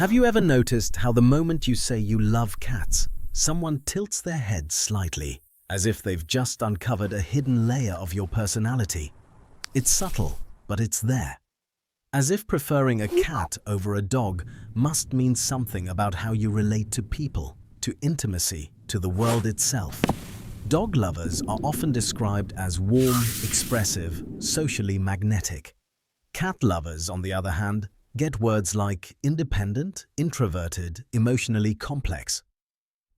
Have you ever noticed how the moment you say you love cats, someone tilts their head slightly, as if they've just uncovered a hidden layer of your personality? It's subtle, but it's there. As if preferring a cat over a dog must mean something about how you relate to people, to intimacy, to the world itself. Dog lovers are often described as warm, expressive, socially magnetic. Cat lovers, on the other hand, get words like independent, introverted, emotionally complex.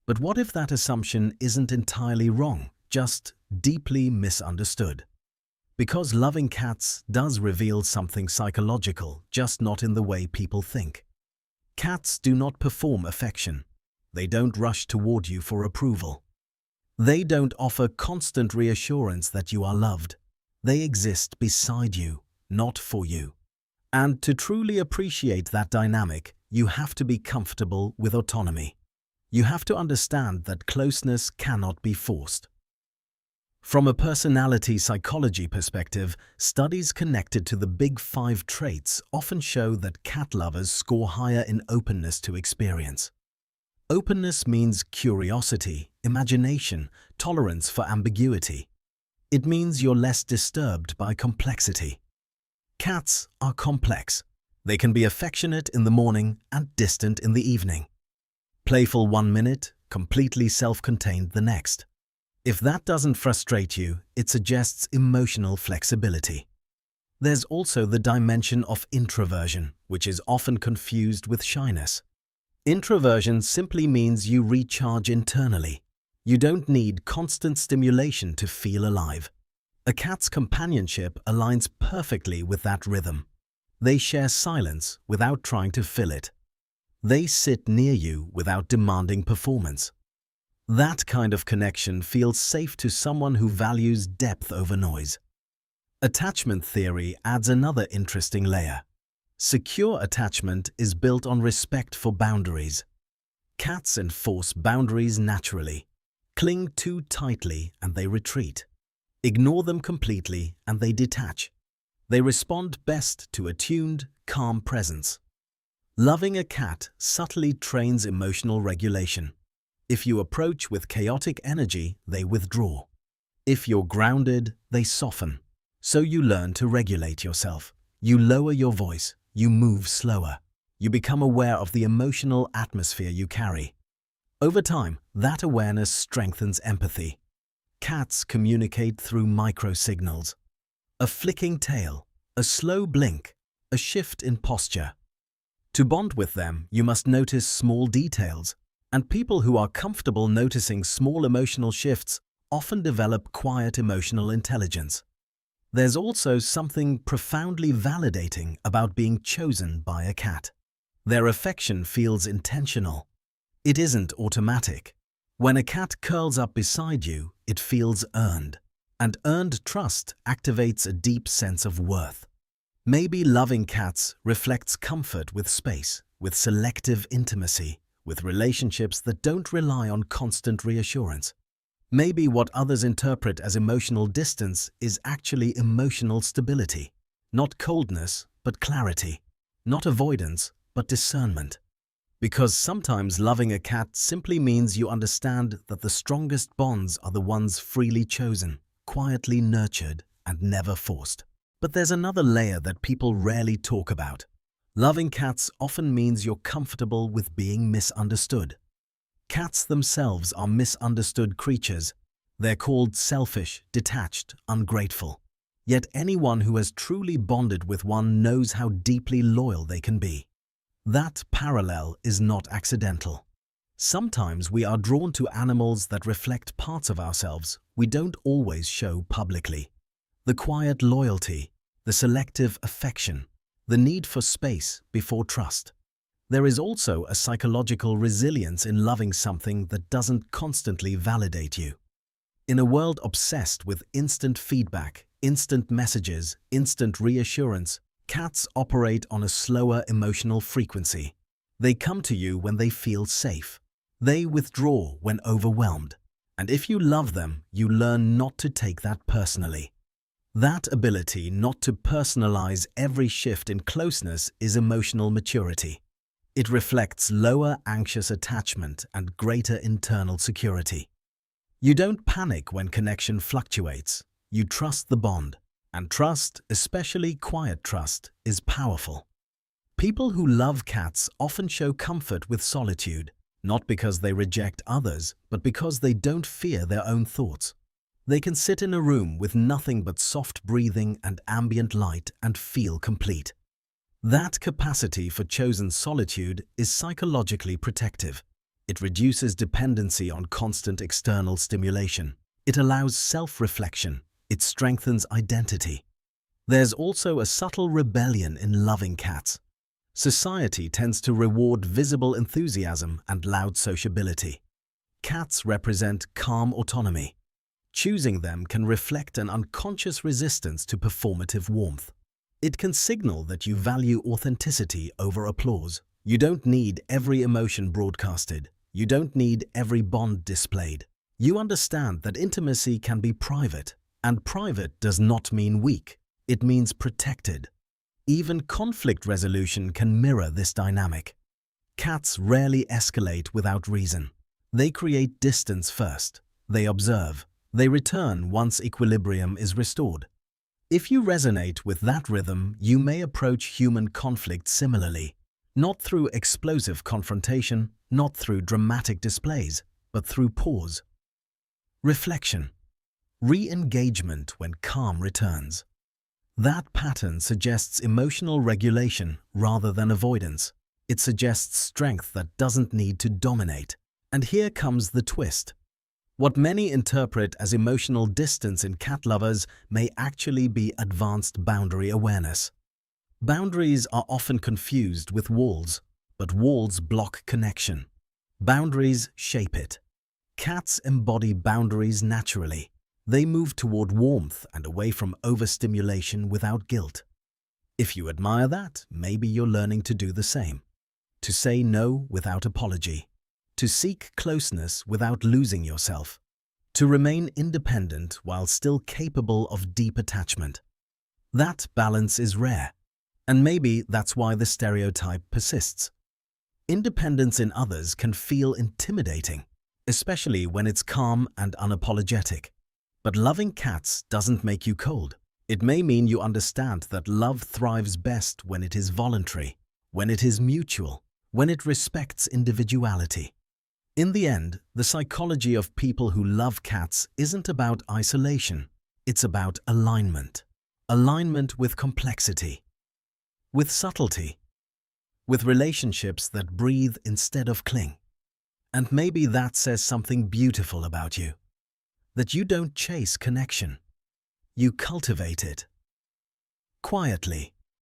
But what if that assumption isn't entirely wrong, just deeply misunderstood? Because loving cats does reveal something psychological, just not in the way people think. Cats do not perform affection. They don't rush toward you for approval. They don't offer constant reassurance that you are loved. They exist beside you, not for you. And to truly appreciate that dynamic, you have to be comfortable with autonomy. You have to understand that closeness cannot be forced. From a personality psychology perspective, studies connected to the Big Five traits often show that cat lovers score higher in openness to experience. Openness means curiosity, imagination, tolerance for ambiguity. It means you're less disturbed by complexity. Cats are complex. They can be affectionate in the morning and distant in the evening. Playful one minute, completely self-contained the next. If that doesn't frustrate you, it suggests emotional flexibility. There's also the dimension of introversion, which is often confused with shyness. Introversion simply means you recharge internally. You don't need constant stimulation to feel alive. A cat's companionship aligns perfectly with that rhythm. They share silence without trying to fill it. They sit near you without demanding performance. That kind of connection feels safe to someone who values depth over noise. Attachment theory adds another interesting layer. Secure attachment is built on respect for boundaries. Cats enforce boundaries naturally. Cling too tightly and they retreat. Ignore them completely and they detach. They respond best to attuned, calm presence. Loving a cat subtly trains emotional regulation. If you approach with chaotic energy, they withdraw. If you're grounded, they soften. So you learn to regulate yourself. You lower your voice. You move slower. You become aware of the emotional atmosphere you carry. Over time, that awareness strengthens empathy. Cats communicate through micro-signals. A flicking tail, a slow blink, a shift in posture. To bond with them, you must notice small details, and people who are comfortable noticing small emotional shifts often develop quiet emotional intelligence. There's also something profoundly validating about being chosen by a cat. Their affection feels intentional. It isn't automatic. When a cat curls up beside you, it feels earned. And earned trust activates a deep sense of worth. Maybe loving cats reflects comfort with space, with selective intimacy, with relationships that don't rely on constant reassurance. Maybe what others interpret as emotional distance is actually emotional stability. Not coldness, but clarity. Not avoidance, but discernment. Because sometimes loving a cat simply means you understand that the strongest bonds are the ones freely chosen, quietly nurtured, and never forced. But there's another layer that people rarely talk about. Loving cats often means you're comfortable with being misunderstood. Cats themselves are misunderstood creatures. They're called selfish, detached, ungrateful. Yet anyone who has truly bonded with one knows how deeply loyal they can be. That parallel is not accidental. Sometimes we are drawn to animals that reflect parts of ourselves we don't always show publicly. The quiet loyalty, the selective affection, the need for space before trust. There is also a psychological resilience in loving something that doesn't constantly validate you. In a world obsessed with instant feedback, instant messages, instant reassurance, cats operate on a slower emotional frequency. They come to you when they feel safe. They withdraw when overwhelmed. And if you love them, you learn not to take that personally. That ability not to personalize every shift in closeness is emotional maturity. It reflects lower anxious attachment and greater internal security. You don't panic when connection fluctuates. You trust the bond. And trust, especially quiet trust, is powerful. People who love cats often show comfort with solitude, not because they reject others, but because they don't fear their own thoughts. They can sit in a room with nothing but soft breathing and ambient light and feel complete. That capacity for chosen solitude is psychologically protective. It reduces dependency on constant external stimulation. It allows self-reflection. It strengthens identity. There's also a subtle rebellion in loving cats. Society tends to reward visible enthusiasm and loud sociability. Cats represent calm autonomy. Choosing them can reflect an unconscious resistance to performative warmth. It can signal that you value authenticity over applause. You don't need every emotion broadcasted. You don't need every bond displayed. You understand that intimacy can be private, and private does not mean weak. It means protected. Even conflict resolution can mirror this dynamic. Cats rarely escalate without reason. They create distance first. They observe. They return once equilibrium is restored. If you resonate with that rhythm, you may approach human conflict similarly. Not through explosive confrontation, not through dramatic displays, but through pause. Reflection. Re-engagement when calm returns. That pattern suggests emotional regulation rather than avoidance. It suggests strength that doesn't need to dominate. And here comes the twist. What many interpret as emotional distance in cat lovers may actually be advanced boundary awareness. Boundaries are often confused with walls, but walls block connection. Boundaries shape it. Cats embody boundaries naturally. They move toward warmth and away from overstimulation without guilt. If you admire that, maybe you're learning to do the same. To say no without apology. To seek closeness without losing yourself. To remain independent while still capable of deep attachment. That balance is rare. And maybe that's why the stereotype persists. Independence in others can feel intimidating, especially when it's calm and unapologetic. But loving cats doesn't make you cold. It may mean you understand that love thrives best when it is voluntary, when it is mutual, when it respects individuality. In the end, the psychology of people who love cats isn't about isolation. It's about alignment. Alignment with complexity, with subtlety, with relationships that breathe instead of cling. And maybe that says something beautiful about you. That you don't chase connection. You cultivate it. Quietly.